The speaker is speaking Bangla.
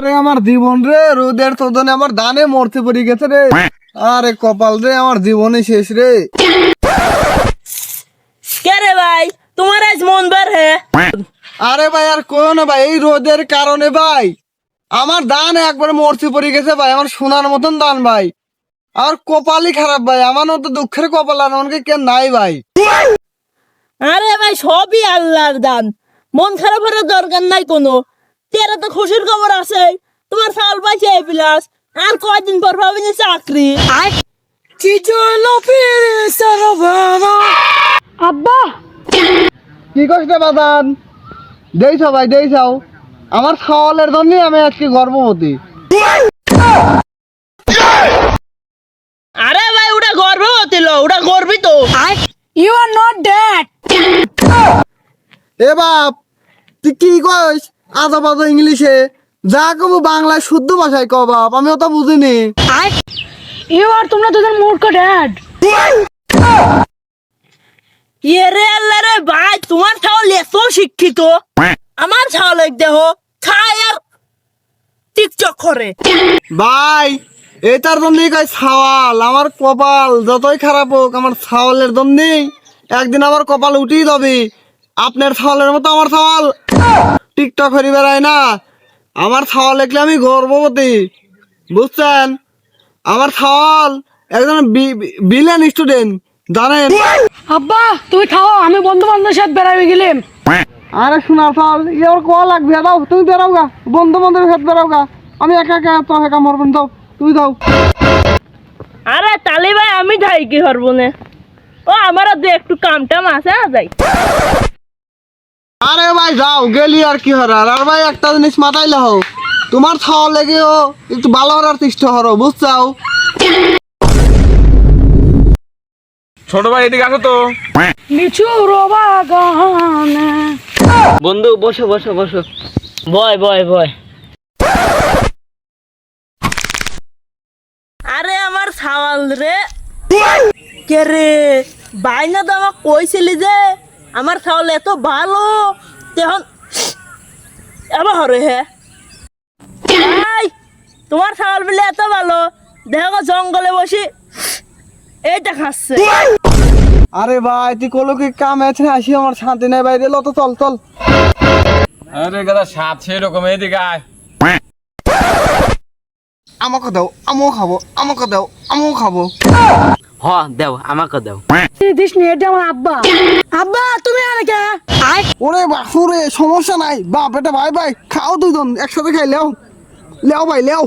আরে আমার জীবন রে, রোদের তোদনে আমার দানে মরতে পড়ে গেছে রে। আরে কপাল রে, আমার জীবনই শেষ রে। কে রে ভাই, তোমার আজ মন বের হে? আরে ভাই আর কইও না ভাই, এই রোদের কারণে ভাই আমার দান একবার মরতে পড়ে গেছে ভাই। আমার সোনার মতন দান ভাই, আর কপালই খারাপ ভাই। আমার মতো দুঃখের কপাল আর আমাকে কেন নাই ভাই। আরে ভাই, সবই আল্লাহর দান, মন খারাপ হওয়ার দরকার নাই কোনো। তেরা তো খুশির খবর আছে, তোমার সাল পাইছে এ প্লাস। আর কয়দিন পর পাবি না চাকরি। আব্বা কি কষ্ট বাদান দেই ভাই, দেই চাও আমার খাওয়ালের জন্যই আমি আজকে গর্ভবতী। আরে ভাই, ওটা গর্ভবতী লো, ওটা গর্বিত। You are not dad. এ বাপ, তুই কি কইস আজা বাজা ইংলিশে? যা কব বাংলায় শুদ্ধ ভাষায় ক বাপ, আমি ওটা বুঝিনি। ইউ আর তোমরা দুজন মূর্খ ড্যাড। ইয়ে রে আল্লাহ রে ভাই, তোমার ছাওয়াল এত শিক্ষিত, আমার ছাওয়াল দেহ খায় আর টিকটক করে। ভাই এটার জন্যই কয় ছাওয়াল। আমার কপাল যতই খারাপ হোক, আমার ছাওয়ালের জন্যই একদিন আমার কপাল উঠেই যাবে। আপনার ছাওয়ালের মতো আমার ছাওয়াল টিকটক করে বেড়ায় না। আমার ছাওয়াল দেখলে আমি গর্ভবতী, বুঝছেন? আমার ছাওয়াল একজন বিলিয়ন স্টুডেন্ট, জানেন? আব্বা তুমি খাও, আমি বন্ধু বান্ধবের সাথে বেড়াবে গেলাম। আরে শোনা ছাওয়াল, ইয়ার কোয়া লাগবে, দাও তুমি বেড়াও গা, বন্ধু বান্ধবের সাথে বেড়াও গা। আমি একা একা তো একা মরবেন, দাও তুই দাও। আরে তালি ভাই, আমি যাই কি করবো না? ও আমার দু একটু কাম টাম আছে, যাই। আরে ভাই যাও, গেলি আর কি হরার। আর ভাই একটা জিনিস মাথায় লাও, তোমার ছাওয়াল লেগেও একটু ভালো হওয়ার চেষ্টা করো, বুঝছাও? ছোট ভাই এদিকে আসো তো। লিচু বাগানে। বন্ধু বসো বসো বসো, বয় বয় বয়। আরে আমার ছাওয়াল রে, কে রে বাইনা তো আমাকে কইছিলি যে আমার ছাওয়াল এত ভালো, তখন এবার হরে হে ভাই, তোমার ছাওয়াল বলে এত ভালো, দেখো জঙ্গলে বসি এইটা খাচ্ছে। আরে ভাই তুই কলো কি কাম আছে, আসি আমার শান্তি নাই বাইরে, লো তো চল চল। আরে গাদা সাত সেরকম এদিকে আয়। আমাকে দাও, আমিও খাবো, আমাকে দাও, আমিও খাবো। হ দেও, আমাকে দেও। দিস নি, এটা আমার আব্বা। আব্বা তুমি আর কে? ওরে বাসুরে, সমস্যা নাই বাপ, এটা ভাই ভাই খাও দুইজন একসাথে খাই, লেও লেও ভাই লেও।